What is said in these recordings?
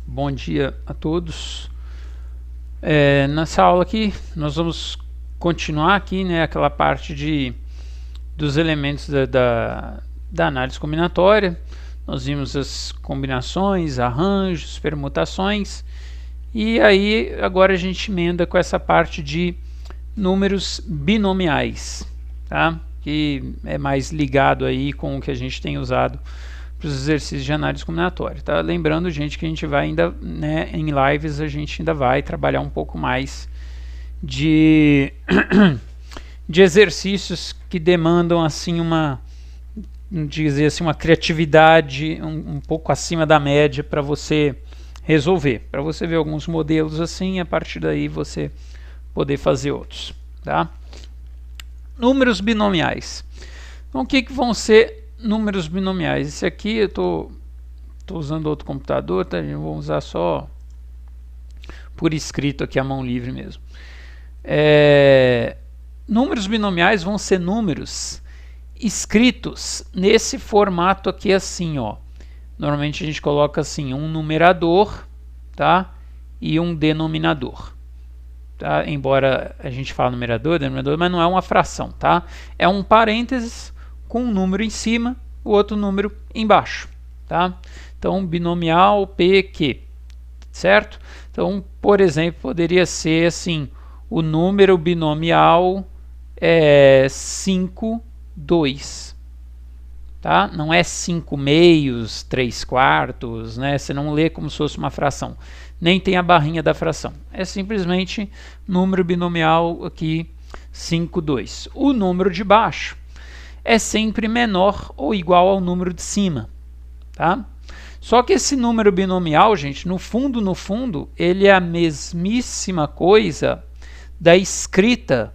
Bom dia a todos. Nessa aula aqui nós vamos continuar aqui, né, aquela parte dos elementos da análise combinatória. Nós vimos as combinações, arranjos, permutações, e aí agora a gente emenda com essa parte de números binomiais, tá? Que é mais ligado aí com o que a gente tem usado para os exercícios de análise combinatória, tá? Lembrando, gente, que a gente vai ainda, né, em lives a gente ainda vai trabalhar um pouco mais de exercícios que demandam assim uma criatividade um pouco acima da média para você resolver, para você ver alguns modelos assim e a partir daí você poder fazer outros, tá? Números binomiais. Então, o que vão ser números binomiais? Esse aqui eu tô usando outro computador, tá? Eu vou usar só por escrito aqui, a mão livre mesmo. Números binomiais vão ser números escritos nesse formato aqui assim, ó. Normalmente a gente coloca assim um numerador, tá? E um denominador, tá? Embora a gente fale numerador, denominador, mas não é uma fração, tá? É um parênteses com um número em cima, o outro número embaixo, tá? Então, binomial PQ, certo? Então, por exemplo, poderia ser assim, o número binomial é 5, 2, tá? Não é 5 meios, 3 quartos, né? Você não lê como se fosse uma fração, nem tem a barrinha da fração. É simplesmente número binomial aqui, 5, 2. O número de baixo é sempre menor ou igual ao número de cima, tá? Só que esse número binomial, gente, no fundo, ele é a mesmíssima coisa da escrita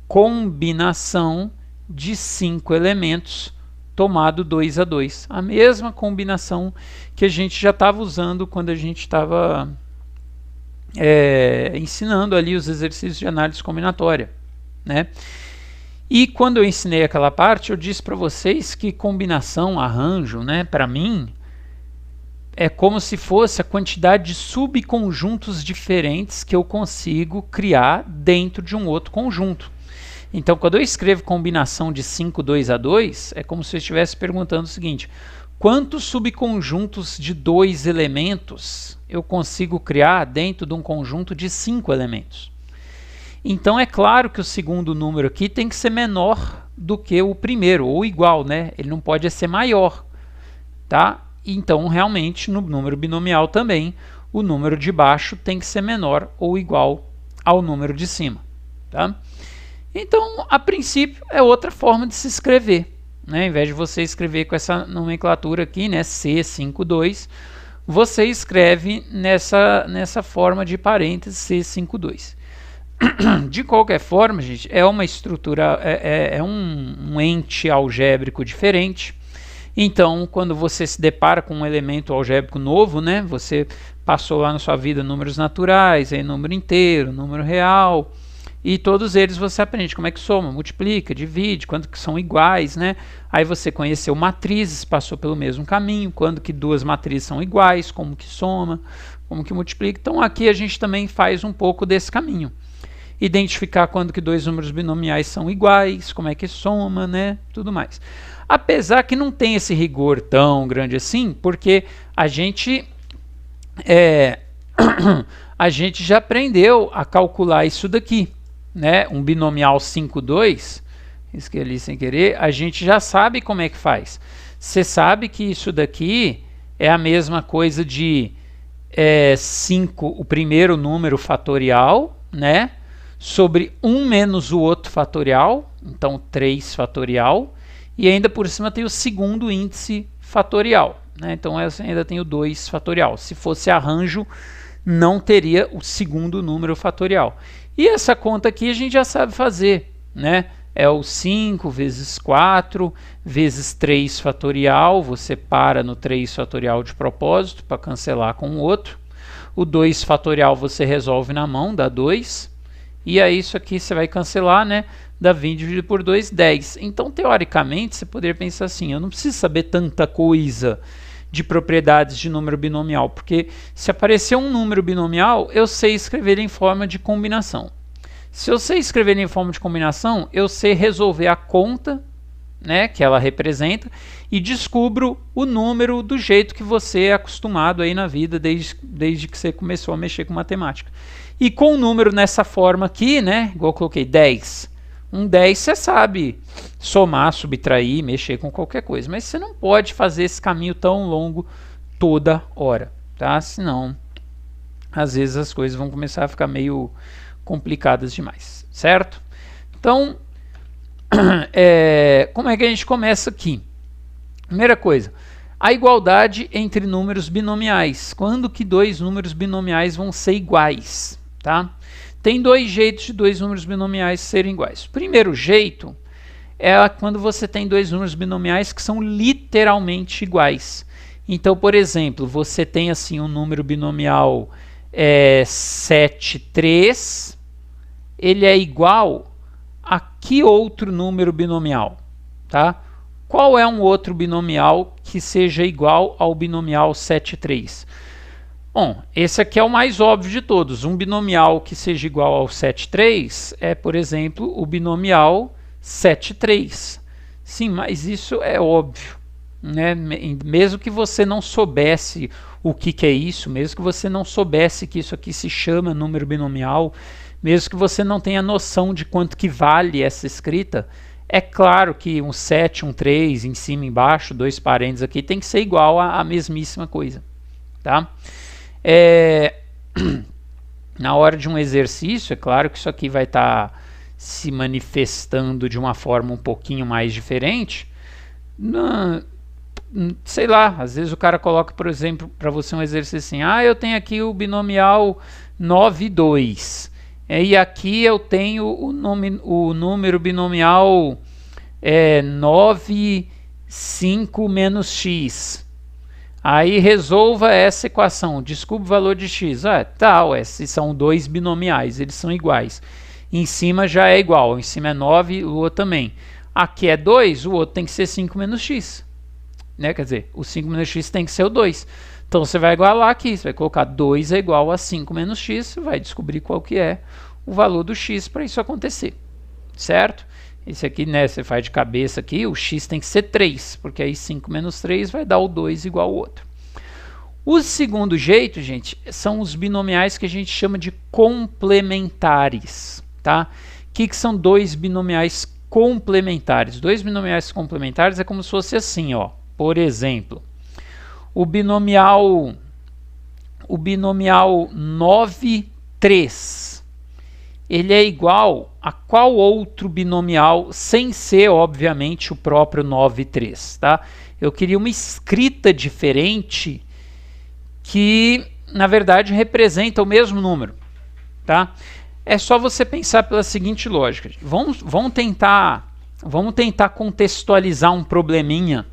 combinação de 5 elementos tomado 2 a 2. A mesma combinação que a gente já estava usando quando a gente estava ensinando ali os exercícios de análise combinatória, né? E quando eu ensinei aquela parte, eu disse para vocês que combinação, arranjo, né, para mim, é como se fosse a quantidade de subconjuntos diferentes que eu consigo criar dentro de um outro conjunto. Então, quando eu escrevo combinação de 5, 2 a 2, é como se eu estivesse perguntando o seguinte: quantos subconjuntos de 2 elementos eu consigo criar dentro de um conjunto de 5 elementos? Então é claro que o segundo número aqui tem que ser menor do que o primeiro, ou igual, né? Ele não pode ser maior, tá? Então realmente no número binomial também, o número de baixo tem que ser menor ou igual ao número de cima, tá? Então, a princípio, é outra forma de se escrever, né? Ao invés de você escrever com essa nomenclatura aqui, né? C52, você escreve nessa forma de parênteses C52. De qualquer forma, gente, é uma estrutura, é um ente algébrico diferente. Então, quando você se depara com um elemento algébrico novo, né, você passou lá na sua vida números naturais, aí número inteiro, número real, e todos eles você aprende como é que soma, multiplica, divide, quando que são iguais, né? Aí você conheceu matrizes, passou pelo mesmo caminho, quando que duas matrizes são iguais, como que soma, como que multiplica. Então aqui a gente também faz um pouco desse caminho. Identificar quando que dois números binomiais são iguais, como é que soma, né? Tudo mais. Apesar que não tem esse rigor tão grande assim, porque a gente já aprendeu a calcular isso daqui, né? Um binomial 5, 2, escrevi sem querer, a gente já sabe como é que faz. Você sabe que isso daqui é a mesma coisa de 5, o primeiro número fatorial, né? Sobre 1 menos o outro fatorial, então 3 fatorial, e ainda por cima tem o segundo índice fatorial, né? Então ainda tem o 2 fatorial. Se fosse arranjo, não teria o segundo número fatorial. E essa conta aqui a gente já sabe fazer, né? É o 5 vezes 4 vezes 3 fatorial, você para no 3 fatorial de propósito para cancelar com o outro. O 2 fatorial você resolve na mão, dá 2. E aí isso aqui você vai cancelar, né? Dá 20 dividido por 2, 10. Então, teoricamente, você poderia pensar assim, eu não preciso saber tanta coisa de propriedades de número binomial, porque se aparecer um número binomial, eu sei escrever em forma de combinação. Se eu sei escrever em forma de combinação, eu sei resolver a conta, né, que ela representa, e descubro o número do jeito que você é acostumado aí na vida desde que você começou a mexer com matemática. E com o número nessa forma aqui, né, igual eu coloquei 10. Um 10 você sabe somar, subtrair, mexer com qualquer coisa, mas você não pode fazer esse caminho tão longo toda hora, tá? Senão, às vezes as coisas vão começar a ficar meio complicadas demais, certo? Então, como é que a gente começa aqui? Primeira coisa, a igualdade entre números binomiais. Quando que dois números binomiais vão ser iguais? Tá? Tem dois jeitos de dois números binomiais serem iguais. O primeiro jeito é quando você tem dois números binomiais que são literalmente iguais. Então, por exemplo, você tem assim um número binomial 7, 3, ele é igual a que outro número binomial? Tá? Qual é um outro binomial que seja igual ao binomial 7, 3? Bom, esse aqui é o mais óbvio de todos. Um binomial que seja igual ao 7, 3 é, por exemplo, o binomial 7, 3. Sim, mas isso é óbvio, né? Mesmo que você não soubesse o que é isso, mesmo que você não soubesse que isso aqui se chama número binomial, mesmo que você não tenha noção de quanto que vale essa escrita, é claro que um 7, um 3, em cima e embaixo, dois parênteses aqui, tem que ser igual à mesmíssima coisa. Tá? Na hora de um exercício, é claro que isso aqui vai estar se manifestando de uma forma um pouquinho mais diferente. Sei lá, às vezes o cara coloca, por exemplo, para você um exercício assim, eu tenho aqui o binomial 9, 2. E aqui eu tenho o número binomial 9, 5 menos x. Aí resolva essa equação, descubra o valor de x. Esses são dois binomiais, eles são iguais. Em cima já é igual, em cima é 9, o outro também. Aqui é 2, o outro tem que ser 5 menos x. Né? Quer dizer, o 5 menos x tem que ser o 2. Então você vai igualar aqui, você vai colocar 2 é igual a 5 menos x, você vai descobrir qual que é o valor do x para isso acontecer, certo? Esse aqui, né, você faz de cabeça aqui, o x tem que ser 3, porque aí 5 menos 3 vai dar o 2 igual ao outro. O segundo jeito, gente, são os binomiais que a gente chama de complementares, tá? O que são dois binomiais complementares? Dois binomiais complementares é como se fosse assim, ó. Por exemplo, o binomial 9, 3. Ele é igual a qual outro binomial, sem ser, obviamente, o próprio 9, 3. Tá? Eu queria uma escrita diferente que, na verdade, representa o mesmo número. Tá? É só você pensar pela seguinte lógica. Vamos tentar contextualizar um probleminha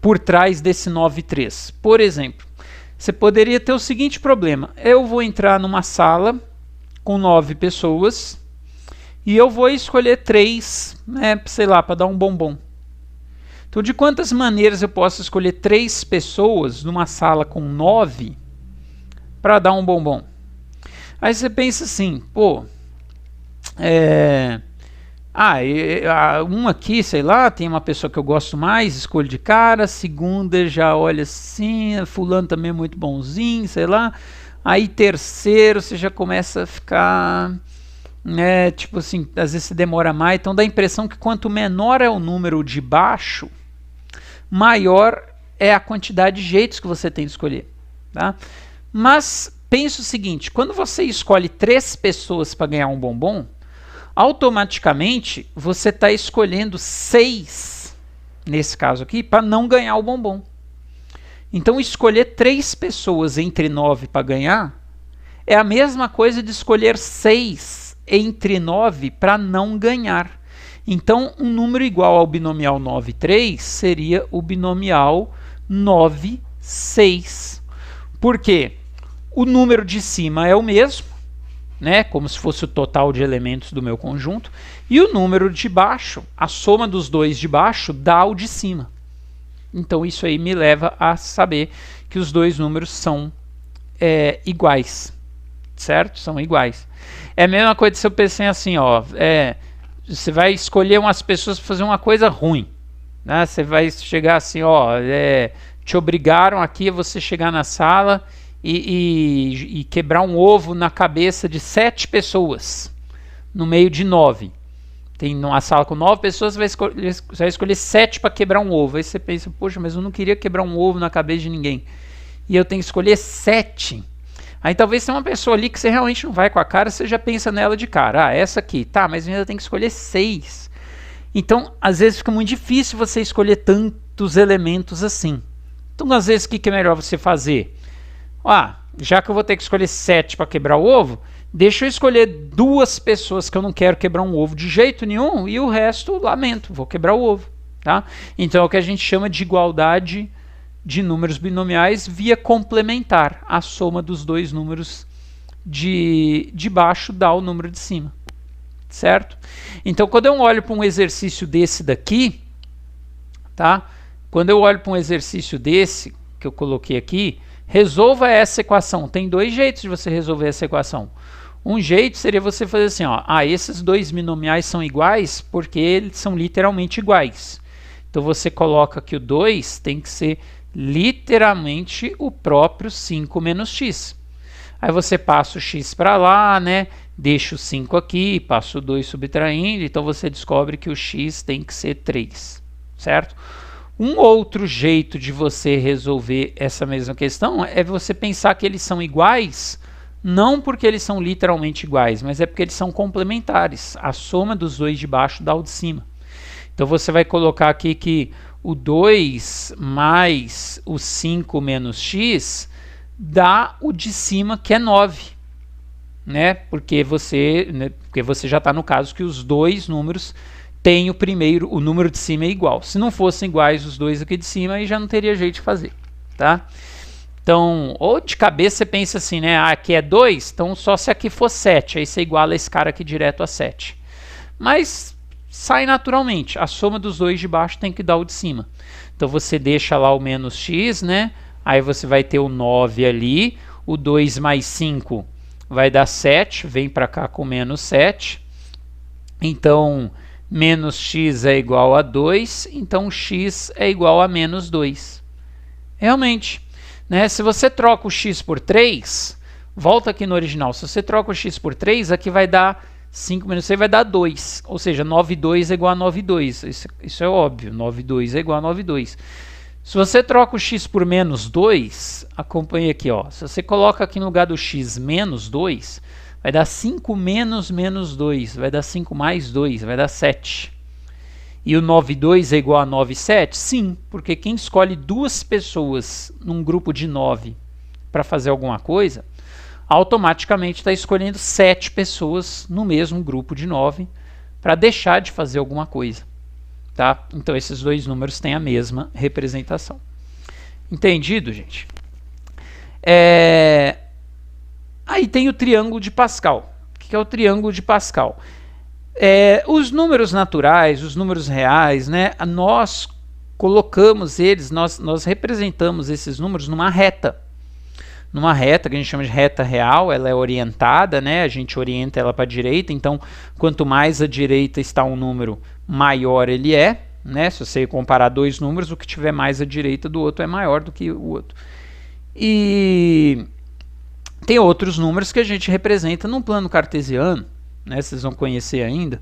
por trás desse 9, 3. Por exemplo, você poderia ter o seguinte problema. Eu vou entrar numa sala com 9 pessoas e eu vou escolher 3, né, sei lá, para dar um bombom. Então, de quantas maneiras eu posso escolher 3 pessoas numa sala com 9 para dar um bombom? Aí você pensa assim, pô, um aqui, sei lá, tem uma pessoa que eu gosto mais, escolho de cara, segunda já olha assim, fulano também é muito bonzinho, sei lá. Aí terceiro você já começa a ficar, né, tipo assim, às vezes você demora mais, então dá a impressão que quanto menor é o número de baixo, maior é a quantidade de jeitos que você tem de escolher. Tá? Mas pense o seguinte, quando você escolhe 3 pessoas para ganhar um bombom, automaticamente você está escolhendo 6, nesse caso aqui, para não ganhar o bombom. Então escolher 3 pessoas entre 9 para ganhar é a mesma coisa de escolher 6 entre 9 para não ganhar. Então um número igual ao binomial 9, 3 seria o binomial 9, 6. Por quê? O número de cima é o mesmo, né, como se fosse o total de elementos do meu conjunto, e o número de baixo, a soma dos dois de baixo dá o de cima. Então isso aí me leva a saber que os dois números são iguais, certo? São iguais. É a mesma coisa se eu pensei assim, ó, você vai escolher umas pessoas para fazer uma coisa ruim, né? Você vai chegar assim, ó, te obrigaram aqui a você chegar na sala e quebrar um ovo na cabeça de 7 pessoas, no meio de 9. Tem uma sala com 9 pessoas, você vai escolher 7 para quebrar um ovo. Aí você pensa, poxa, mas eu não queria quebrar um ovo na cabeça de ninguém. E eu tenho que escolher 7. Aí talvez tenha uma pessoa ali que você realmente não vai com a cara, você já pensa nela de cara. Ah, essa aqui, tá, mas eu ainda tenho que escolher 6. Então, às vezes fica muito difícil você escolher tantos elementos assim. Então, às vezes, o que é melhor você fazer? Já que eu vou ter que escolher 7 para quebrar o ovo, deixa eu escolher 2 pessoas que eu não quero quebrar um ovo de jeito nenhum e o resto, lamento, vou quebrar o ovo. Tá? Então é o que a gente chama de igualdade de números binomiais via complementar. A soma dos dois números de baixo dá o número de cima. Certo? Então quando eu olho para um exercício desse daqui, tá? Quando eu olho para um exercício desse que eu coloquei aqui, resolva essa equação. Tem 2 jeitos de você resolver essa equação. Um jeito seria você fazer assim, ó, esses dois binomiais são iguais porque eles são literalmente iguais. Então você coloca que o 2 tem que ser literalmente o próprio 5 menos x. Aí você passa o x para lá, né? Deixa o 5 aqui, passa o 2 subtraindo, então você descobre que o x tem que ser 3, certo? Um outro jeito de você resolver essa mesma questão é você pensar que eles são iguais, não porque eles são literalmente iguais, mas é porque eles são complementares. A soma dos dois de baixo dá o de cima. Então você vai colocar aqui que o 2 mais o 5 menos x dá o de cima, que é 9. Né? Porque você já está no caso que os dois números têm o número de cima é igual. Se não fossem iguais os dois aqui de cima, aí já não teria jeito de fazer. Tá? Então, ou de cabeça você pensa assim, né? Aqui é 2, então só se aqui for 7, aí você iguala esse cara aqui direto a 7. Mas sai naturalmente, a soma dos dois de baixo tem que dar o de cima. Então você deixa lá o menos x, né? Aí você vai ter o 9 ali, o 2 mais 5 vai dar 7, vem para cá com menos 7. Então, menos x é igual a 2, então x é igual a menos 2. Realmente, né? Se você troca o x por 3, volta aqui no original, se você troca o x por 3, aqui vai dar 5 menos 6 vai dar 2, ou seja, 9,2 é igual a 9,2, isso é óbvio, 9,2 é igual a 9,2. Se você troca o x por menos 2, acompanhe aqui, ó, se você coloca aqui no lugar do x menos 2, vai dar 5 menos menos 2, vai dar 5 mais 2, vai dar 7. E o 9,2 é igual a 9,7? Sim, porque quem escolhe 2 pessoas num grupo de 9 para fazer alguma coisa, automaticamente está escolhendo 7 pessoas no mesmo grupo de 9 para deixar de fazer alguma coisa. Tá? Então esses dois números têm a mesma representação. Entendido, gente? Aí tem o triângulo de Pascal. O que é o triângulo de Pascal? Os números naturais, os números reais, né, nós colocamos eles, nós representamos esses números numa reta. Numa reta que a gente chama de reta real, ela é orientada, né? A gente orienta ela para a direita, então quanto mais à direita está um número, maior ele é, né? Se você comparar dois números, o que tiver mais à direita do outro é maior do que o outro. E tem outros números que a gente representa num plano cartesiano, né? Vocês vão conhecer ainda,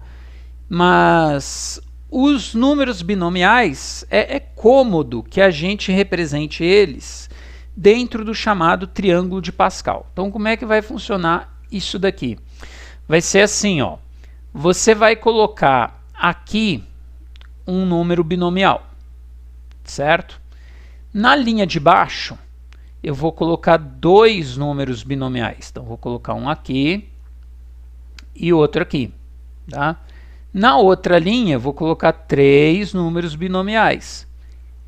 mas os números binomiais é cômodo que a gente represente eles dentro do chamado triângulo de Pascal. Então, como é que vai funcionar isso daqui? Vai ser assim, ó. Você vai colocar aqui um número binomial, certo? Na linha de baixo, eu vou colocar 2 números binomiais. Então, vou colocar um aqui e outro aqui, tá? Na outra linha, eu vou colocar 3 números binomiais.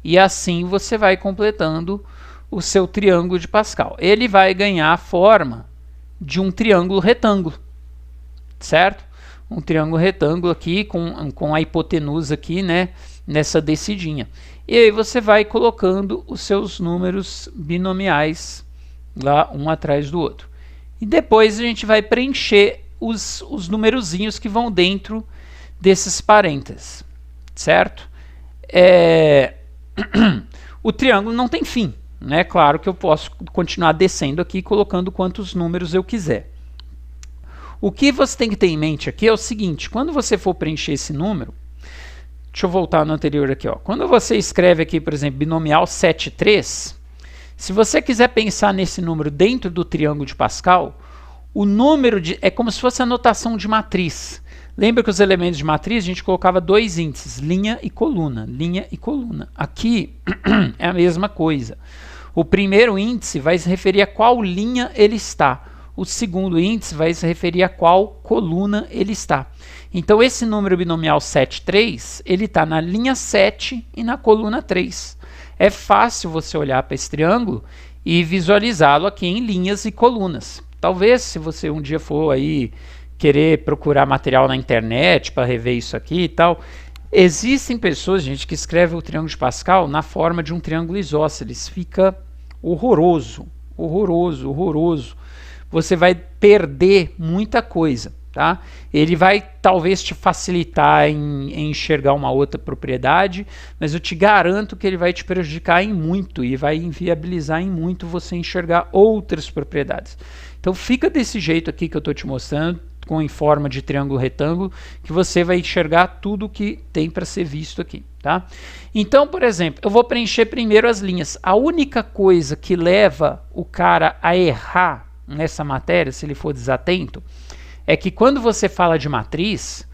E assim você vai completando o seu triângulo de Pascal. Ele vai ganhar a forma de um triângulo retângulo. certo? Um triângulo retângulo aqui com a hipotenusa aqui, né, nessa descidinha. E aí você vai colocando os seus números binomiais lá um atrás do outro. E depois a gente vai preencher os numerozinhos que vão dentro desses parênteses, certo? O triângulo não tem fim, né? Claro que eu posso continuar descendo aqui colocando quantos números eu quiser. O que você tem que ter em mente aqui é o seguinte: quando você for preencher esse número, deixa eu voltar no anterior aqui, ó. Quando você escreve aqui, por exemplo, binomial 7, 3, se você quiser pensar nesse número dentro do triângulo de Pascal, o número é como se fosse a notação de matriz. Lembra que os elementos de matriz a gente colocava dois índices, linha e coluna, linha e coluna. Aqui é a mesma coisa. O primeiro índice vai se referir a qual linha ele está. O segundo índice vai se referir a qual coluna ele está. Então esse número binomial 7, 3, ele está na linha 7 e na coluna 3. É fácil você olhar para esse triângulo e visualizá-lo aqui em linhas e colunas. Talvez, se você um dia for aí querer procurar material na internet para rever isso aqui e tal, existem pessoas, gente, que escrevem o triângulo de Pascal na forma de um triângulo isósceles. Fica horroroso, horroroso, horroroso. Você vai perder muita coisa, tá? Ele vai talvez te facilitar em enxergar uma outra propriedade, mas eu te garanto que ele vai te prejudicar em muito e vai inviabilizar em muito você enxergar outras propriedades. Então fica desse jeito aqui que eu estou te mostrando, em forma de triângulo retângulo, que você vai enxergar tudo que tem para ser visto aqui, tá? Então, por exemplo, eu vou preencher primeiro as linhas. A única coisa que leva o cara a errar nessa matéria, se ele for desatento, é que quando você fala de matriz,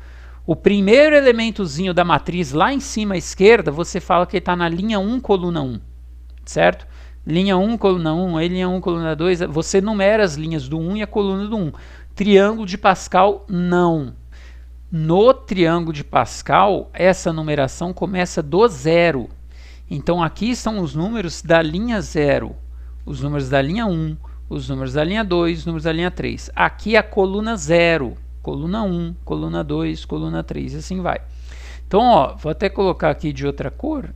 o primeiro elementozinho da matriz lá em cima à esquerda, você fala que ele está na linha 1, coluna 1, certo? Linha 1, coluna 1, aí linha 1, coluna 2, você numera as linhas do 1 e a coluna do 1. Triângulo de Pascal, não. No triângulo de Pascal, essa numeração começa do zero. Então aqui estão os números da linha 0, os números da linha 1, os números da linha 2, os números da linha 3. Aqui a coluna 0, coluna 1, coluna 2, coluna 3, e assim vai. Então, ó, vou até colocar aqui de outra cor,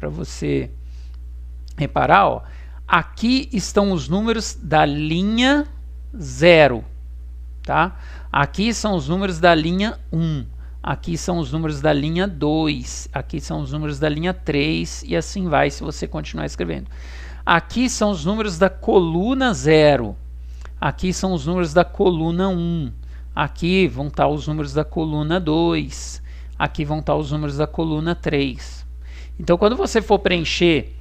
para você reparar, ó. Aqui estão os números da linha 0, tá? Aqui são os números da linha 1, aqui são os números da linha 2, aqui são os números da linha 3, e assim vai se você continuar escrevendo. Aqui são os números da coluna 0, aqui são os números da coluna 1, aqui vão estar os números da coluna 2, aqui vão estar os números da coluna 3. Então, quando você for preencher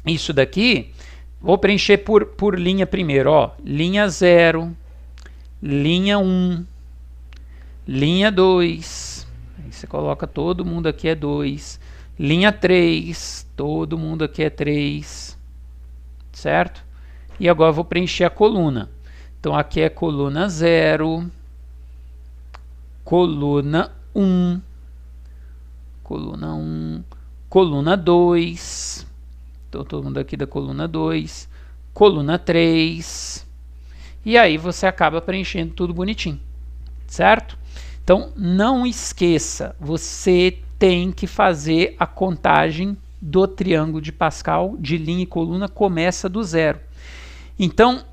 isso daqui, vou preencher por linha primeiro, ó, linha 0, linha 1, linha 2, aí você coloca todo mundo aqui é 2, linha 3, todo mundo aqui é 3, certo? E agora eu vou preencher a coluna. Então aqui é coluna 0, coluna 1, coluna 1, coluna 2, então todo mundo aqui da coluna 2, coluna 3, e aí você acaba preenchendo tudo bonitinho, certo? Então não esqueça, você tem que fazer a contagem do triângulo de Pascal, de linha e coluna, começa do zero. Então,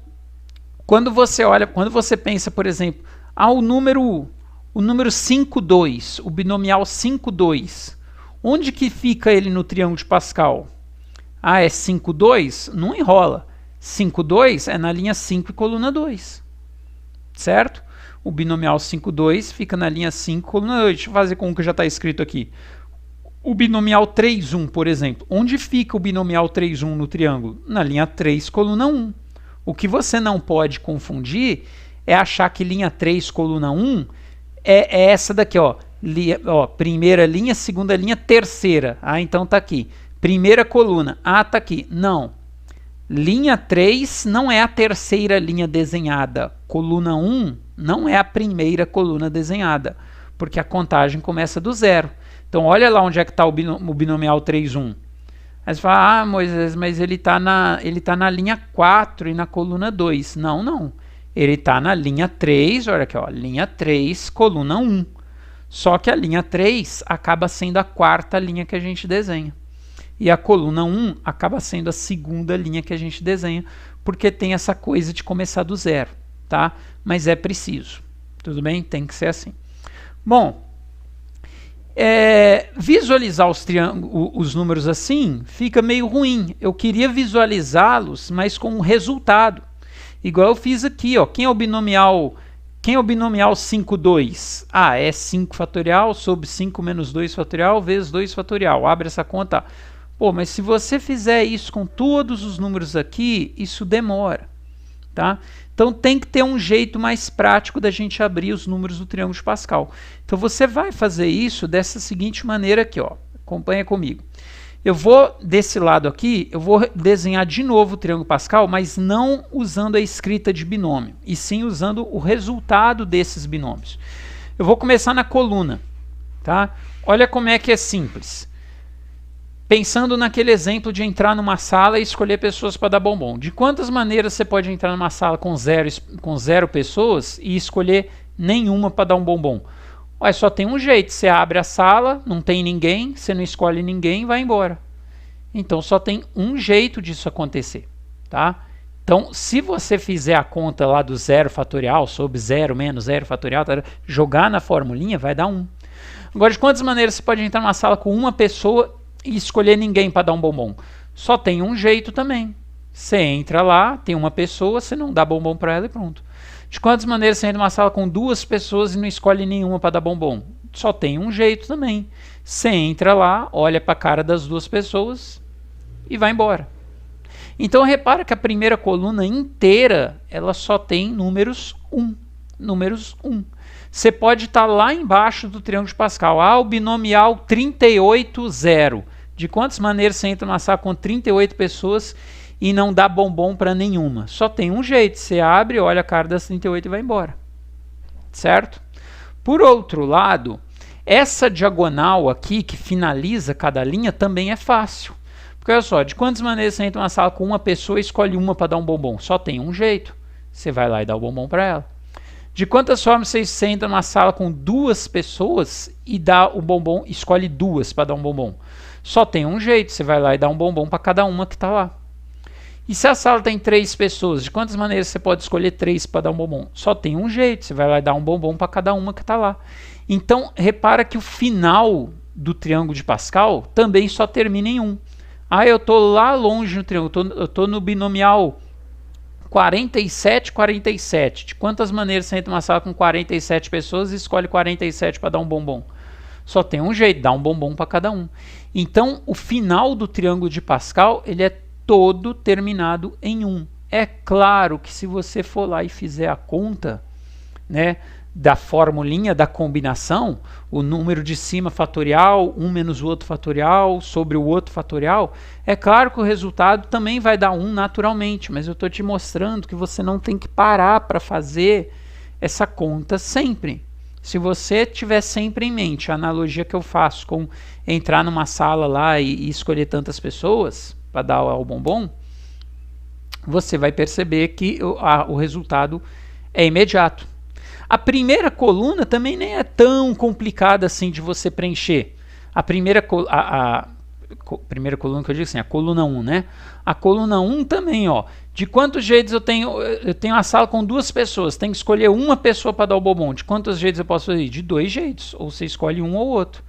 quando você olha, quando você pensa, por exemplo, o número 5, 2, o binomial 5, 2, onde que fica ele no triângulo de Pascal? Ah, é 5, 2? Não enrola. 5, 2 é na linha 5 e coluna 2, certo? O binomial 5, 2 fica na linha 5 e coluna 2. Deixa eu fazer com o que já está escrito aqui. O binomial 3, 1, por exemplo. Onde fica o binomial 3, 1 no triângulo? Na linha 3, coluna 1. O que você não pode confundir é achar que linha 3, coluna 1 é essa daqui, ó. Primeira linha, segunda linha, terceira. Ah, então tá aqui. Primeira coluna. Ah, tá aqui. Não. Linha 3 não é a terceira linha desenhada. Coluna 1 não é a primeira coluna desenhada, porque a contagem começa do zero. Então, olha lá onde é que está o binomial 3, 1. Aí você fala, ah, Moisés, mas ele está na linha 4 e na coluna 2. Não, não. Ele está na linha 3, olha aqui, ó, linha 3, coluna 1. Só que a linha 3 acaba sendo a quarta linha que a gente desenha. E a coluna 1 acaba sendo a segunda linha que a gente desenha, porque tem essa coisa de começar do zero, tá? Mas é preciso, tudo bem? Tem que ser assim. Bom, visualizar os números assim fica meio ruim. Eu queria visualizá-los, mas com um resultado. Igual eu fiz aqui, ó. Quem é o binomial 5, 2? Ah, é 5 fatorial sobre 5 menos 2 fatorial vezes 2 fatorial. Abre essa conta. Pô, mas se você fizer isso com todos os números aqui, isso demora, tá? Então tem que ter um jeito mais prático da gente abrir os números do triângulo de Pascal. Então você vai fazer isso dessa seguinte maneira aqui, ó. Acompanha comigo. Eu vou, desse lado aqui, eu vou desenhar de novo o triângulo Pascal, mas não usando a escrita de binômio, e sim usando o resultado desses binômios. Eu vou começar na coluna, tá? Olha como é que é simples. Pensando naquele exemplo de entrar numa sala e escolher pessoas para dar bombom. De quantas maneiras você pode entrar numa sala com zero pessoas e escolher nenhuma para dar um bombom? Olha, só tem um jeito, você abre a sala, não tem ninguém, você não escolhe ninguém e vai embora. Então só tem um jeito disso acontecer, tá? Então se você fizer a conta lá do zero fatorial, sobre 0 menos 0 fatorial, jogar na formulinha, vai dar 1. Agora, de quantas maneiras você pode entrar numa sala com uma pessoa e escolher ninguém para dar um bombom? Só tem um jeito também. Você entra lá, tem uma pessoa, você não dá bombom para ela e pronto. De quantas maneiras você entra numa sala com 2 pessoas e não escolhe nenhuma para dar bombom? Só tem um jeito também. Você entra lá, olha para a cara das 2 pessoas e vai embora. Então repara que a primeira coluna inteira ela só tem números 1. Números 1. Você pode estar lá embaixo do triângulo de Pascal. Ah, o binomial 38, 0. De quantas maneiras você entra numa sala com 38 pessoas e não dá bombom para nenhuma? Só tem um jeito. Você abre, olha a cara das 38 e vai embora. Certo? Por outro lado, essa diagonal aqui, que finaliza cada linha, também é fácil. Porque olha só, de quantas maneiras você entra numa sala com uma pessoa e escolhe uma para dar um bombom? Só tem um jeito. Você vai lá e dá o bombom para ela. De quantas formas você entra numa sala com 2 pessoas e dá o bombom, escolhe 2 para dar um bombom? Só tem um jeito, você vai lá e dá um bombom para cada uma que está lá. E se a sala tem 3 pessoas, de quantas maneiras você pode escolher 3 para dar um bombom? Só tem um jeito, você vai lá e dá um bombom para cada uma que está lá. Então, repara que o final do triângulo de Pascal também só termina em 1. Ah, eu estou lá longe no triângulo, eu estou no binomial 47, 47. De quantas maneiras você entra numa sala com 47 pessoas e escolhe 47 para dar um bombom? Só tem um jeito, dá um bombom para cada um. Então, o final do triângulo de Pascal, ele é todo terminado em 1. É claro que se você for lá e fizer a conta, né, da formulinha da combinação, o número de cima fatorial, 1 menos o outro fatorial sobre o outro fatorial, é claro que o resultado também vai dar 1 naturalmente, mas eu estou te mostrando que você não tem que parar para fazer essa conta sempre. Se você tiver sempre em mente a analogia que eu faço com entrar numa sala lá e escolher tantas pessoas para dar o bombom, você vai perceber que o resultado é imediato. A primeira coluna também nem é tão complicada assim de você preencher. A primeira coluna que eu digo assim, a coluna 1, né? A coluna 1 também, ó. De quantos jeitos eu tenho? Eu tenho uma sala com 2 pessoas, tem que escolher uma pessoa para dar o bombom. De quantos jeitos eu posso fazer? De 2 jeitos, ou você escolhe um ou outro.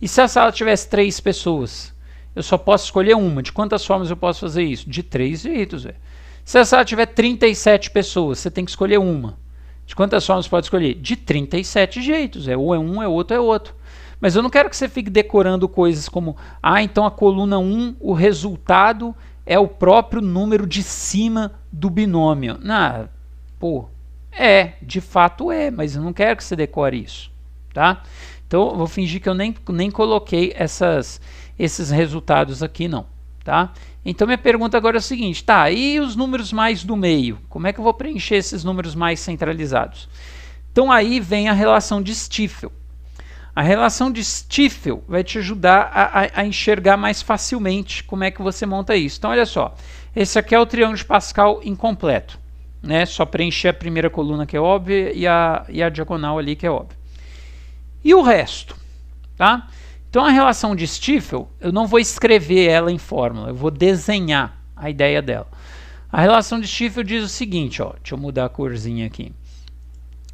E se a sala tivesse 3 pessoas? Eu só posso escolher uma. De quantas formas eu posso fazer isso? De 3 jeitos, velho. Se a sala tiver 37 pessoas, você tem que escolher uma. De quantas formas você pode escolher? De 37 jeitos. Ou é um, é outro, é outro. Mas eu não quero que você fique decorando coisas como então a coluna 1, o resultado é o próprio número de cima do binômio. Não, pô, de fato mas eu não quero que você decore isso, tá? Então eu vou fingir que eu nem coloquei esses resultados aqui não, tá? Então minha pergunta agora é a seguinte, tá, e os números mais do meio? Como é que eu vou preencher esses números mais centralizados? Então aí vem a relação de Stiefel. A relação de Stiefel vai te ajudar a enxergar mais facilmente como é que você monta isso. Então olha só, esse aqui é o triângulo de Pascal incompleto, né? Só preencher a primeira coluna que é óbvia e a diagonal ali que é óbvia. E o resto, tá? Então a relação de Stiefel, eu não vou escrever ela em fórmula, eu vou desenhar a ideia dela. A relação de Stiefel diz o seguinte, ó, deixa eu mudar a corzinha aqui.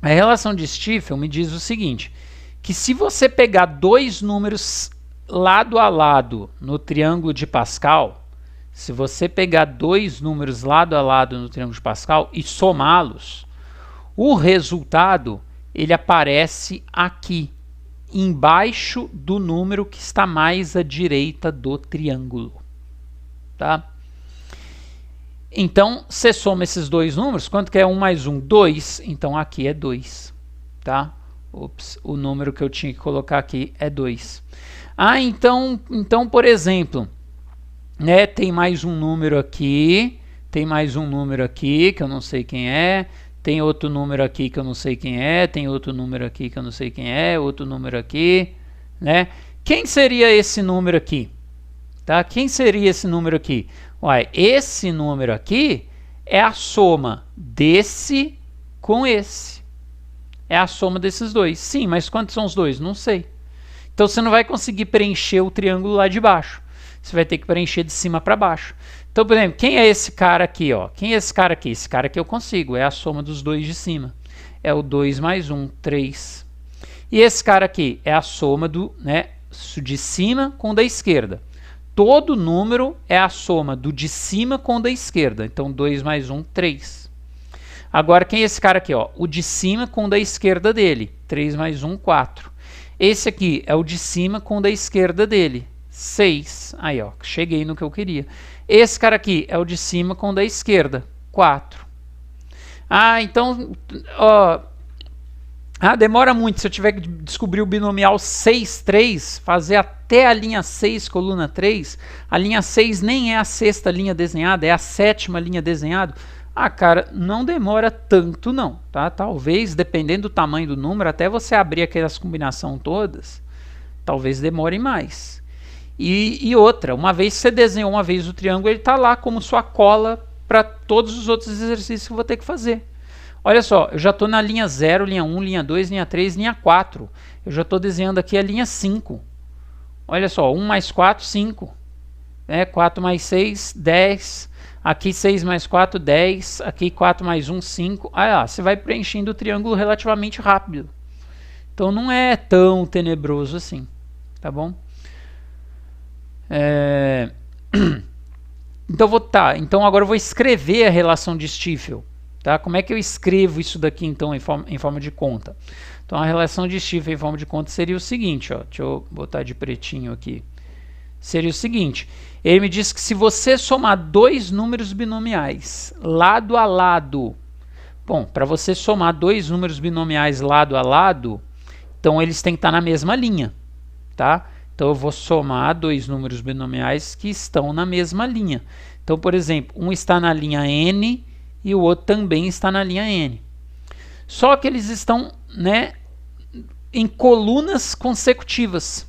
A relação de Stiefel me diz o seguinte, que se você pegar dois números lado a lado no triângulo de Pascal, se você pegar dois números lado a lado no triângulo de Pascal e somá-los, o resultado ele aparece aqui, embaixo do número que está mais à direita do triângulo. Tá? Então, você soma esses dois números, quanto que é 1 mais 1? 2. Então, aqui é 2. Tá? Ops, o número que eu tinha que colocar aqui é 2. Ah, então, por exemplo, né, tem mais um número aqui, tem mais um número aqui, que eu não sei quem é, tem outro número aqui que eu não sei quem é, tem outro número aqui que eu não sei quem é, outro número aqui, né? Quem seria esse número aqui? Tá? Quem seria esse número aqui? Uai, esse número aqui é a soma desse com esse. É a soma desses dois. Sim, mas quantos são os dois? Não sei. Então você não vai conseguir preencher o triângulo lá de baixo. Você vai ter que preencher de cima para baixo. Então, por exemplo, quem é esse cara aqui? Ó? Quem é esse cara aqui? Esse cara aqui eu consigo. É a soma dos dois de cima. É o 2 mais 1, 3. E esse cara aqui é a soma do, né, de cima com o da esquerda. Todo número é a soma do de cima com o da esquerda. Então, 2 mais 1, 3. Agora, quem é esse cara aqui? Ó? O de cima com o da esquerda dele. 3 mais 1, 4. Esse aqui é o de cima com o da esquerda dele. 6. Aí, ó, cheguei no que eu queria. Esse cara aqui é o de cima com o da esquerda. 4. Ah, então, ó, demora muito. Se eu tiver que descobrir o binomial 6, 3, fazer até a linha 6, coluna 3, a linha 6 nem é a sexta linha desenhada, é a sétima linha desenhada. Ah, cara, não demora tanto não, tá? Talvez, dependendo do tamanho do número, até você abrir aquelas combinações todas, talvez demore mais. E outra, uma vez que você desenhou uma vez o triângulo, ele está lá como sua cola para todos os outros exercícios que eu vou ter que fazer. Olha só, eu já estou na linha 0, linha 1, linha 2, linha 3, linha 4. Eu já estou desenhando aqui a linha 5. Olha só, 1 mais 4, 5. 4 mais 6, 10. Aqui 6 mais 4, 10. Aqui 4 mais 1, 5. Ah, você vai preenchendo o triângulo relativamente rápido. Então não é tão tenebroso assim, tá bom? Então agora eu vou escrever a relação de Stiefel. Tá? Como é que eu escrevo isso daqui então em forma de conta? Então a relação de Stiefel em forma de conta seria o seguinte, ó, deixa eu botar de pretinho aqui. Seria o seguinte, ele me diz que se você somar dois números binomiais lado a lado, bom, para você somar dois números binomiais lado a lado, então eles têm que estar na mesma linha, tá? Então eu vou somar dois números binomiais que estão na mesma linha. Então, por exemplo, um está na linha n e o outro também está na linha n. Só que eles estão, né, em colunas consecutivas.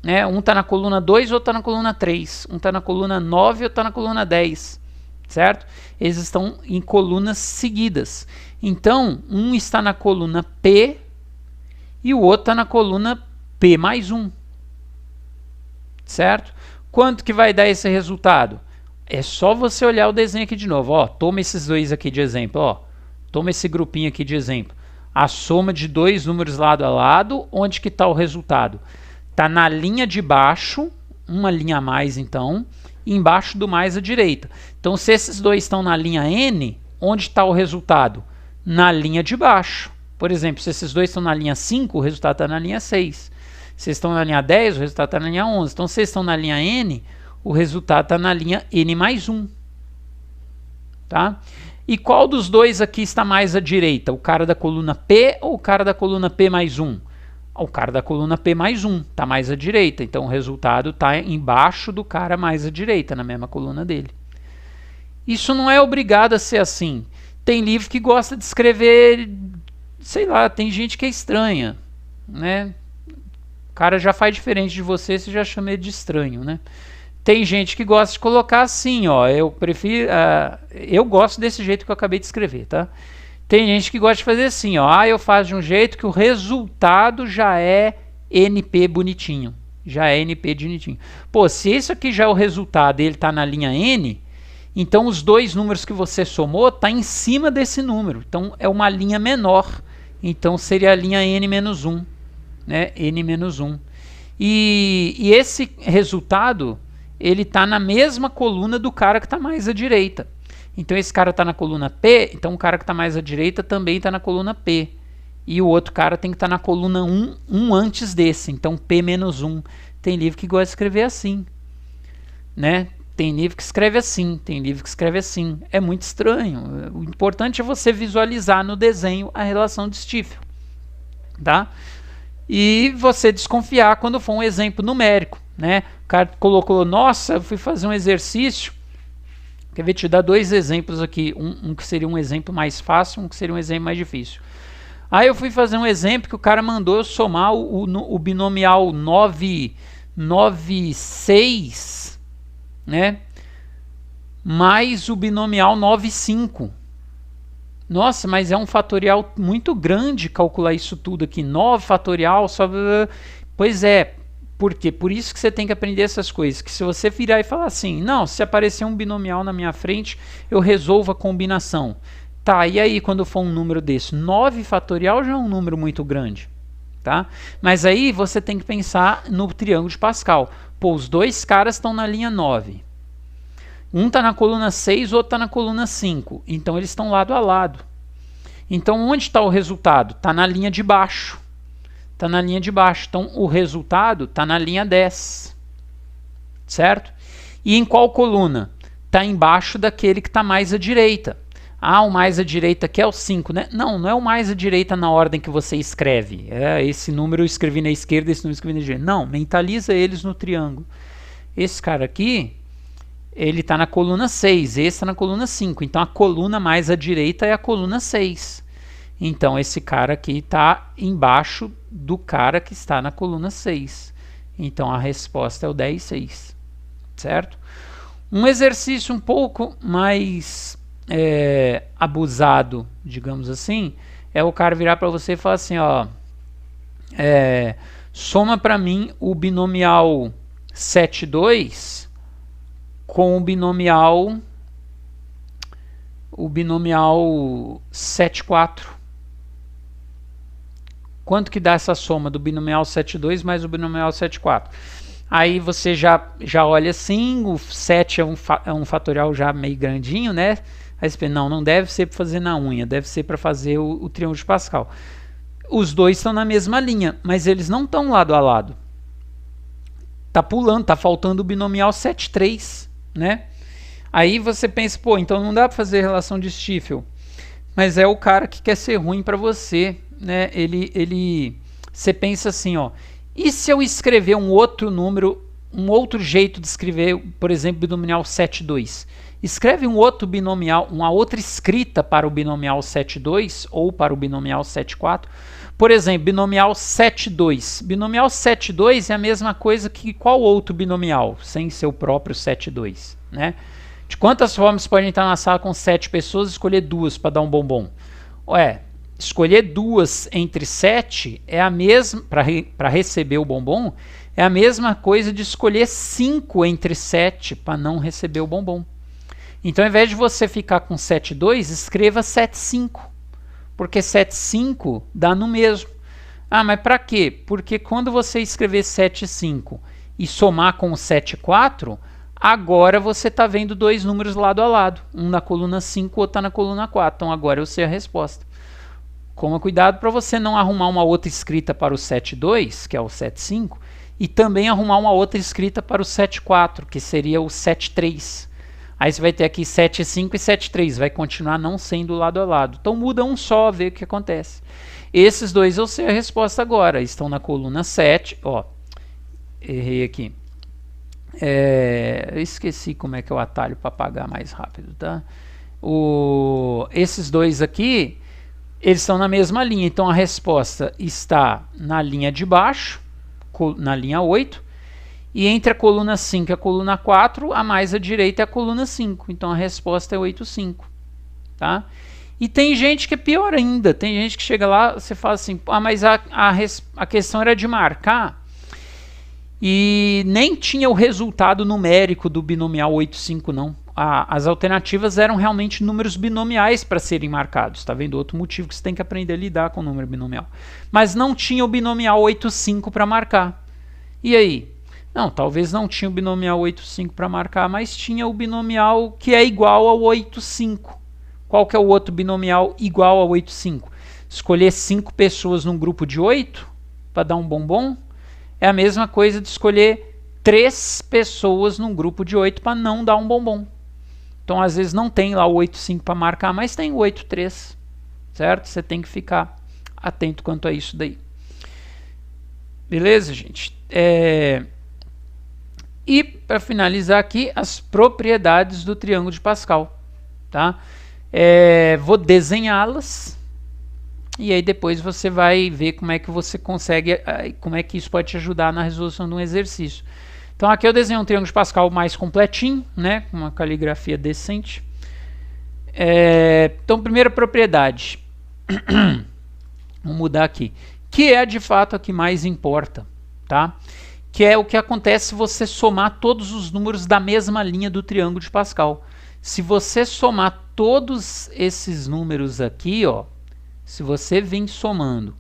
Né? Um está na coluna 2, outro está na coluna 3. Um está na coluna 9, outro está na coluna 10. Certo? Eles estão em colunas seguidas. Então, um está na coluna P e o outro está na coluna P mais 1. Certo? Quanto que vai dar esse resultado? É só você olhar o desenho aqui de novo. Ó, toma esses dois aqui de exemplo. Ó. Toma esse grupinho aqui de exemplo. A soma de dois números lado a lado, onde que está o resultado? Está na linha de baixo, uma linha a mais então, e embaixo do mais à direita. Então, se esses dois estão na linha N, onde está o resultado? Na linha de baixo. Por exemplo, se esses dois estão na linha 5, o resultado está na linha 6. Se estão na linha 10, o resultado está na linha 11. Então, se estão na linha N, o resultado está na linha N mais 1. Tá? E qual dos dois aqui está mais à direita? O cara da coluna P ou o cara da coluna P mais 1? O cara da coluna P mais 1 está mais à direita. Então, o resultado está embaixo do cara mais à direita, na mesma coluna dele. Isso não é obrigado a ser assim. Tem livro que gosta de escrever, sei lá, tem gente que é estranha, né? O cara já faz diferente de você, você já chama ele de estranho, né? Tem gente que gosta de colocar assim, ó, eu prefiro, eu gosto desse jeito que eu acabei de escrever, tá? Tem gente que gosta de fazer assim, ó, eu faço de um jeito que o resultado já é NP bonitinho, já é NP bonitinho. Pô, se isso aqui já é o resultado e ele está na linha N, então os dois números que você somou tá em cima desse número, então é uma linha menor, então seria a linha N-1, né? N-1. E esse resultado, ele está na mesma coluna do cara que está mais à direita. Então esse cara está na coluna P, então o cara que está mais à direita também está na coluna P. E o outro cara tem que estar na coluna 1 antes desse, então P-1. Tem livro que gosta de escrever assim, né? Tem livro que escreve assim, tem livro que escreve assim. É muito estranho. O importante é você visualizar no desenho a relação de Stiefel, tá? E você desconfiar quando for um exemplo numérico, né? O cara colocou, nossa, eu fui fazer um exercício. Quer ver, te dar dois exemplos aqui, um que seria um exemplo mais fácil, um que seria um exemplo mais difícil. Aí eu fui fazer um exemplo que o cara mandou eu somar o binomial 9, 6, né? Mais o binomial 9, 5. Nossa, mas é um fatorial muito grande calcular isso tudo aqui. 9 fatorial, só... Pois é, por quê? Por isso que você tem que aprender essas coisas. Que se você virar e falar assim, não, se aparecer um binomial na minha frente, eu resolvo a combinação. Tá, e aí quando for um número desse? 9 fatorial já é um número muito grande. Tá? Mas aí você tem que pensar no triângulo de Pascal. Pô, os dois caras estão na linha 9. Um está na coluna 6, o outro está na coluna 5. Então eles estão lado a lado. Então onde está o resultado? Está na linha de baixo. Está na linha de baixo. Então o resultado está na linha 10. Certo? E em qual coluna? Está embaixo daquele que está mais à direita. Ah, o mais à direita aqui é o 5, né? Não, não é o mais à direita na ordem que você escreve. Esse número eu escrevi na esquerda, esse número eu escrevi na direita. Não, mentaliza eles no triângulo. Esse cara aqui, ele está na coluna 6, esse está na coluna 5. Então a coluna mais à direita é a coluna 6. Então esse cara aqui está embaixo do cara que está na coluna 6. Então a resposta é o 10, 6. Certo? Um exercício um pouco mais abusado, digamos assim, é o cara virar para você e falar assim, ó, soma para mim o binomial 7, 2 com o binomial 7, 4. Quanto que dá essa soma do binomial 7, 2 mais o binomial 7, 4? Aí você já olha assim, o 7 é um fatorial já meio grandinho, né? Aí você pensa, não deve ser para fazer na unha, deve ser para fazer o triângulo de Pascal. Os dois estão na mesma linha, mas eles não estão lado a lado. Tá pulando, tá faltando o binomial 7, 3, né? Aí você pensa, pô, então não dá para fazer relação de Stiefel. Mas é o cara que quer ser ruim para você, né? Você pensa assim, ó, e se eu escrever um outro número, um outro jeito de escrever, por exemplo, binomial 7, 2? Escreve um outro binomial, uma outra escrita para o binomial 7, 2 ou para o binomial 7, 4. Por exemplo, binomial 7, 2. Binomial 7, 2 é a mesma coisa que qual outro binomial, sem seu próprio 7, 2, né? De quantas formas você pode entrar na sala com 7 pessoas e escolher 2 para dar um bombom? Escolher 2 entre 7 é a mesma, para receber o bombom, é a mesma coisa de escolher 5 entre 7 para não receber o bombom. Então, ao invés de você ficar com 7, 2, escreva 7, 5. Porque 7, 5 dá no mesmo. Ah, mas para quê? Porque quando você escrever 7, 5 e somar com o 7, 4, agora você está vendo dois números lado a lado. Um na coluna 5, o outro está na coluna 4. Então, agora eu sei a resposta. Toma cuidado para você não arrumar uma outra escrita para o 7, 2, que é o 7, 5, e também arrumar uma outra escrita para o 7, 4, que seria o 7, 3. Aí você vai ter aqui 7, 5 e 7, 3. Vai continuar não sendo lado a lado. Então muda um só, vê o que acontece. Esses dois eu sei a resposta agora. Estão na coluna 7. Ó, errei aqui. Eu esqueci como é que é o atalho para apagar mais rápido, tá? Esses dois aqui, eles estão na mesma linha. Então a resposta está na linha de baixo, na linha 8. E entre a coluna 5 e a coluna 4, a mais à direita é a coluna 5. Então a resposta é 8, 5. Tá? E tem gente que é pior ainda. Tem gente que chega lá, você fala assim, ah, mas a questão era de marcar e nem tinha o resultado numérico do binomial 8, 5 não. As alternativas eram realmente números binomiais para serem marcados. Está vendo? Outro motivo que você tem que aprender a lidar com o número binomial. Mas não tinha o binomial 8, 5 para marcar. E aí? Não, talvez não tinha o binomial 8, 5 para marcar, mas tinha o binomial que é igual ao 8, 5. Qual que é o outro binomial igual ao 8, 5? Escolher 5 pessoas num grupo de 8 para dar um bombom é a mesma coisa de escolher 3 pessoas num grupo de 8 para não dar um bombom. Então, às vezes não tem lá o 8, 5 para marcar, mas tem o 8, 3, certo? Você tem que ficar atento quanto a isso daí. Beleza, gente? E, para finalizar aqui, as propriedades do triângulo de Pascal. Tá? Vou desenhá-las e aí depois você vai ver como é que você consegue, como é que isso pode te ajudar na resolução de um exercício. Então aqui eu desenhei um triângulo de Pascal mais completinho, né, com uma caligrafia decente. Então, primeira propriedade, vamos mudar aqui, que é de fato a que mais importa, tá? Que é o que acontece se você somar todos os números da mesma linha do triângulo de Pascal. Se você somar todos esses números aqui, ó, se você vir somando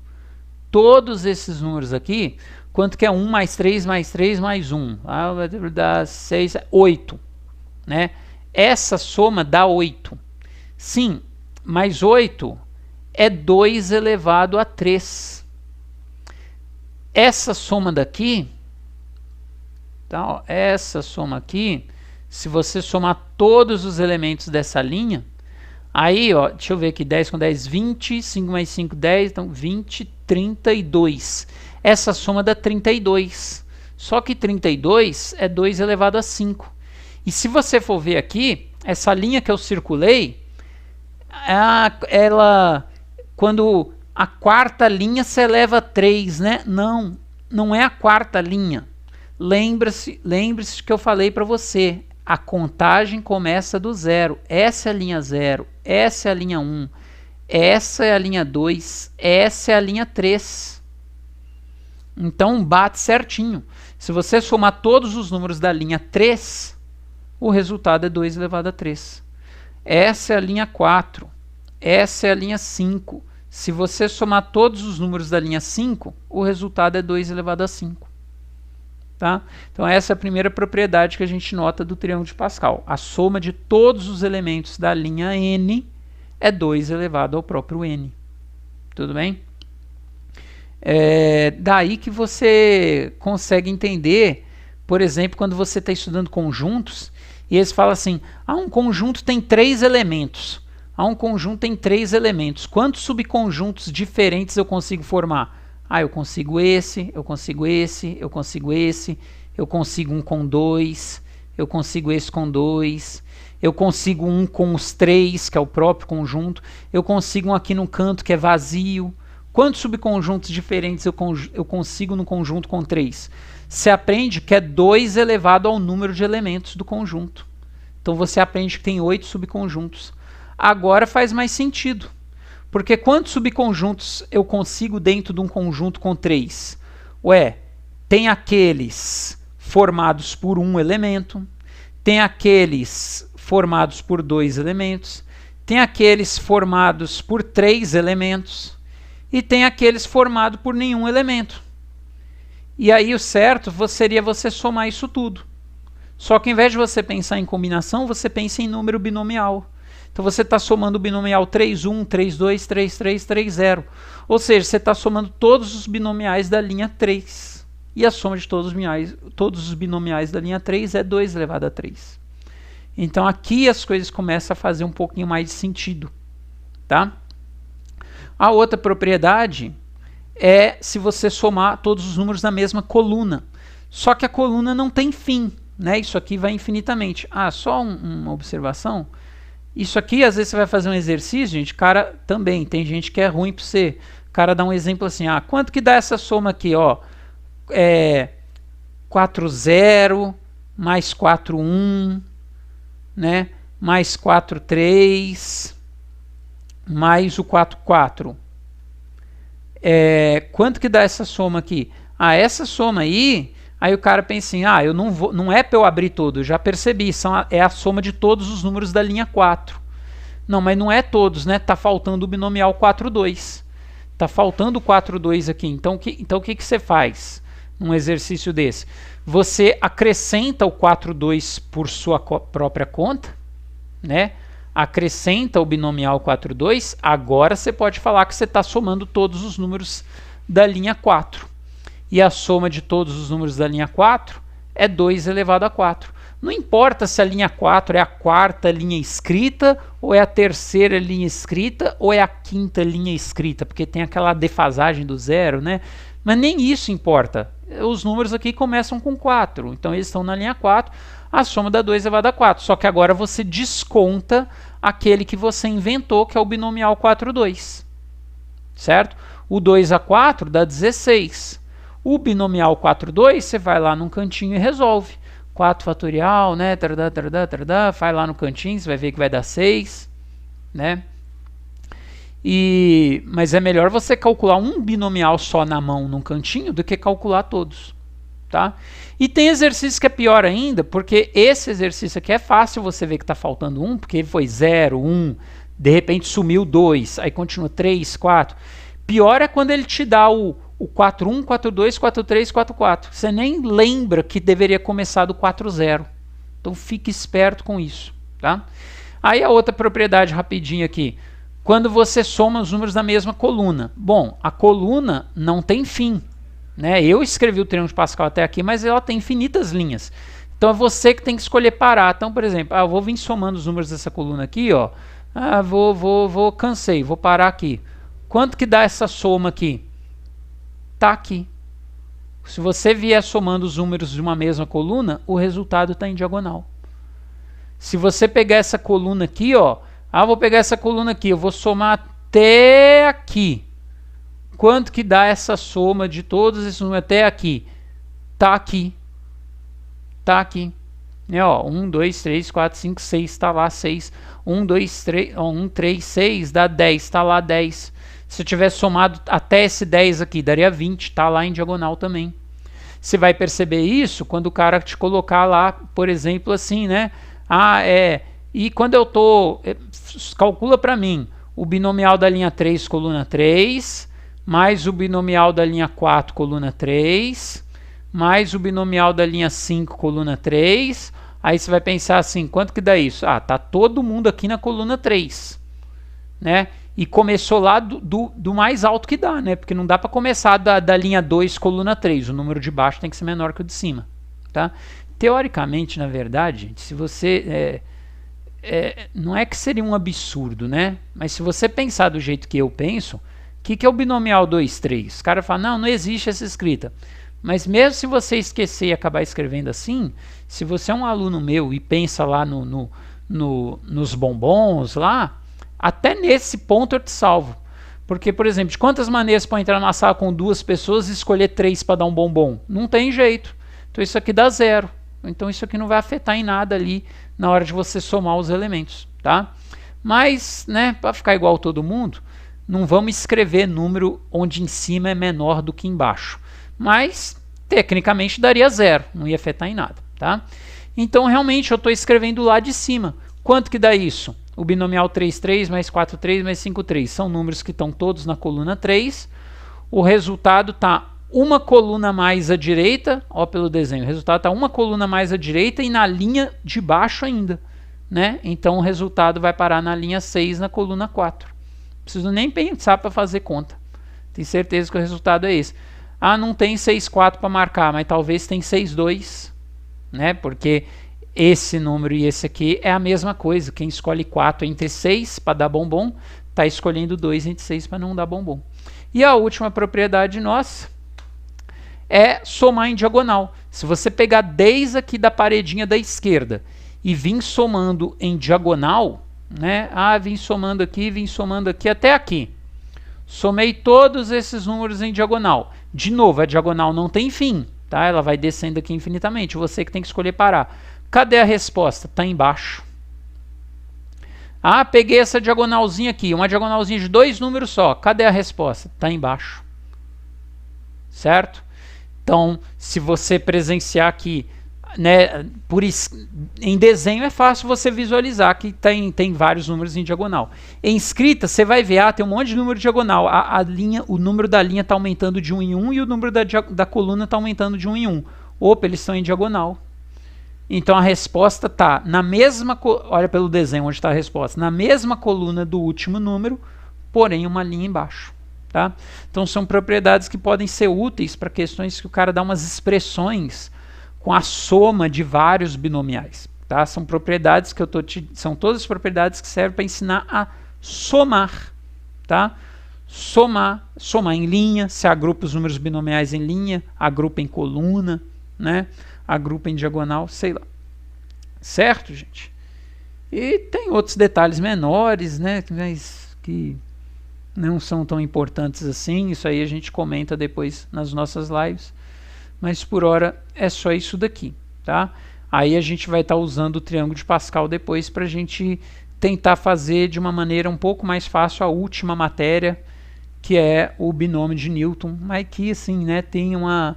todos esses números aqui, quanto que é 1 mais 3 mais 3 mais 1? Vai dar 6, 8. Né? Essa soma dá 8. Sim, mas 8 é 2 elevado a 3. Essa soma daqui, tá, ó, essa soma aqui, se você somar todos os elementos dessa linha, aí, ó, deixa eu ver aqui, 10 com 10, 20, 5 mais 5, 10, então 20, 32. Essa soma dá 32. Só que 32 é 2 elevado a 5. E se você for ver aqui, essa linha que eu circulei, ela, quando a quarta linha se eleva a 3, né? Não, não é a quarta linha. Lembre-se que eu falei para você. A contagem começa do 0. Essa é a linha 0, essa é a linha 1, essa é a linha 2, essa é a linha 3. Então bate certinho. Se você somar todos os números da linha 3, o resultado é 2 elevado a 3. Essa é a linha 4, essa é a linha 5. Se você somar todos os números da linha 5, o resultado é 2 elevado a 5. Tá? Então essa é a primeira propriedade que a gente nota do triângulo de Pascal. A soma de todos os elementos da linha n é 2 elevado ao próprio n. Tudo bem? Daí que você consegue entender, por exemplo, quando você está estudando conjuntos, e eles falam assim, um conjunto tem 3 elementos. Um conjunto tem 3 elementos. Quantos subconjuntos diferentes eu consigo formar? Eu consigo esse, eu consigo esse, eu consigo esse, eu consigo um com 2, eu consigo esse com 2, eu consigo um com os 3, que é o próprio conjunto, eu consigo um aqui no canto que é vazio. Quantos subconjuntos diferentes eu consigo no conjunto com 3? Você aprende que é 2 elevado ao número de elementos do conjunto. Então você aprende que tem 8 subconjuntos. Agora faz mais sentido. Porque quantos subconjuntos eu consigo dentro de um conjunto com 3? Tem aqueles formados por um elemento, tem aqueles formados por 2 elementos, tem aqueles formados por 3 elementos e tem aqueles formados por nenhum elemento. E aí o certo seria você somar isso tudo. Só que ao invés de você pensar em combinação, você pensa em número binomial. Então você está somando o binomial 3, 1, 3, 2, 3, 3, 3, 0. Ou seja, você está somando todos os binomiais da linha 3. E a soma de todos os binomiais da linha 3 é 2 elevado a 3. Então aqui as coisas começam a fazer um pouquinho mais de sentido. Tá? A outra propriedade é se você somar todos os números na mesma coluna. Só que a coluna não tem fim. Né? Isso aqui vai infinitamente. Só uma observação. Isso aqui, às vezes você vai fazer um exercício, gente, cara, também, tem gente que é ruim para você. O cara dá um exemplo assim, quanto que dá essa soma aqui, ó? 4, 0, mais 4, 1, né? Mais 4, 3, mais o 4, 4. Quanto que dá essa soma aqui? Essa soma aí o cara pensa assim, eu não vou, não é para eu abrir todo, eu já percebi, é a soma de todos os números da linha 4. Não, mas não é todos, né? Tá faltando o binomial 4, 2. Tá faltando o 4, 2 aqui. Então o que você faz num exercício desse? Você acrescenta o 4, 2 por sua própria conta, né? Acrescenta o binomial 4, 2. Agora você pode falar que você está somando todos os números da linha 4. E a soma de todos os números da linha 4 é 2 elevado a 4. Não importa se a linha 4 é a quarta linha escrita, ou é a terceira linha escrita, ou é a quinta linha escrita, porque tem aquela defasagem do 0, né? Mas nem isso importa. Os números aqui começam com 4, então eles estão na linha 4, a soma dá 2 elevado a 4. Só que agora você desconta aquele que você inventou, que é o binomial 4, 2. Certo? O 2 a 4 dá 16. O binomial 4, 2, você vai lá num cantinho e resolve. 4 fatorial, né? Vai lá no cantinho, você vai ver que vai dar 6, né? Mas é melhor você calcular um binomial só na mão num cantinho do que calcular todos, tá? E tem exercício que é pior ainda, porque esse exercício aqui é fácil você ver que está faltando 1, porque foi 0, 1, de repente sumiu 2, aí continua 3, 4. Pior é quando ele te dá o 4, 1, 4, 2, 4, 3, 4, 4. Você nem lembra que deveria começar do 4, 0. Então fique esperto com isso, tá? Aí a outra propriedade rapidinho aqui. Quando você soma os números da mesma coluna. Bom, a coluna não tem fim, né? Eu escrevi o triângulo de Pascal até aqui, mas ela tem infinitas linhas. Então é você que tem que escolher parar. Então, por exemplo, eu vou vir somando os números dessa coluna aqui, ó. Cansei, vou parar aqui. Quanto que dá essa soma aqui? Tá aqui. Se você vier somando os números de uma mesma coluna, o resultado está em diagonal. Se você pegar essa coluna aqui, ó, vou pegar essa coluna aqui, eu vou somar até aqui. Quanto que dá essa soma de todos esses números até aqui? Tá aqui. Tá aqui. 1, 2, 3, 4, 5, 6, está lá 6. 1, 2, 3, 1, 3, 6, dá 10, está lá 10. Se eu tivesse somado até esse 10 aqui, daria 20, está lá em diagonal também. Você vai perceber isso quando o cara te colocar lá, por exemplo, assim, né? E quando eu tô... calcula para mim o binomial da linha 3, coluna 3, mais o binomial da linha 4, coluna 3, mais o binomial da linha 5, coluna 3. Aí você vai pensar assim, quanto que dá isso? Tá todo mundo aqui na coluna 3, né? E começou lá do mais alto que dá, né? Porque não dá para começar da linha 2, coluna 3. O número de baixo tem que ser menor que o de cima, tá? Teoricamente, na verdade, gente, se você... não é que seria um absurdo, né? Mas se você pensar do jeito que eu penso, o que é o binomial 2, 3? Os caras falam, não existe essa escrita. Mas mesmo se você esquecer e acabar escrevendo assim, se você é um aluno meu e pensa lá nos bombons lá, até nesse ponto eu te salvo. Porque, por exemplo, de quantas maneiras para entrar numa sala com 2 pessoas e escolher 3 para dar um bombom? Não tem jeito. Então isso aqui dá 0. Então isso aqui não vai afetar em nada ali na hora de você somar os elementos, tá? Mas, né, para ficar igual todo mundo, não vamos escrever número onde em cima é menor do que embaixo. Mas, tecnicamente, daria 0. Não ia afetar em nada, tá? Então, realmente, eu estou escrevendo lá de cima. Quanto que dá isso? O binomial 3, 3, mais 4, 3, mais 5, 3. São números que estão todos na coluna 3. O resultado está uma coluna mais à direita, ó, pelo desenho. O resultado está uma coluna mais à direita e na linha de baixo ainda, né? Então, o resultado vai parar na linha 6, na coluna 4. Não preciso nem pensar para fazer conta. Tenho certeza que o resultado é esse. Não tem 6, 4 para marcar, mas talvez tem 6, 2, né? Porque esse número e esse aqui é a mesma coisa. Quem escolhe 4 entre 6 para dar bombom, está escolhendo 2 entre 6 para não dar bombom. E a última propriedade nossa é somar em diagonal. Se você pegar 10 aqui da paredinha da esquerda e vir somando em diagonal, né? Vim somando aqui até aqui. Somei todos esses números em diagonal. De novo, a diagonal não tem fim, tá? Ela vai descendo aqui infinitamente, você que tem que escolher parar. Cadê a resposta? Está embaixo. Ah, peguei essa diagonalzinha aqui, uma diagonalzinha de 2 números só. Cadê a resposta? Está embaixo. Certo? Então, se você presenciar aqui, né, em desenho é fácil você visualizar que tem vários números em diagonal. Em escrita, você vai ver, tem um monte de número diagonal. O número da linha está aumentando de 1 em 1 e o número da coluna está aumentando de 1 em 1. Opa, eles estão em diagonal. Então a resposta está na mesma, olha pelo desenho onde está a resposta, na mesma coluna do último número, porém uma linha embaixo. Tá? Então são propriedades que podem ser úteis para questões que o cara dá umas expressões com a soma de vários binomiais. Tá? São propriedades que são todas propriedades que servem para ensinar a somar. Tá? Somar em linha, se agrupa os números binomiais em linha, agrupa em coluna, né? Agrupa em diagonal, sei lá. Certo, gente? E tem outros detalhes menores, né? Mas que não são tão importantes assim. Isso aí a gente comenta depois nas nossas lives. Mas por hora é só isso daqui, tá? Aí a gente vai estar usando o triângulo de Pascal depois para a gente tentar fazer de uma maneira um pouco mais fácil a última matéria, que é o binômio de Newton, mas que assim, né, tem uma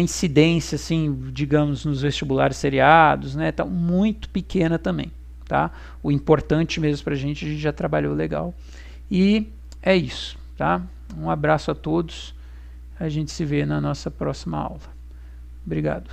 incidência, assim, digamos, nos vestibulares seriados, né, tá muito pequena também, tá? O importante mesmo para a gente já trabalhou legal. E é isso, tá? Um abraço a todos, a gente se vê na nossa próxima aula. Obrigado.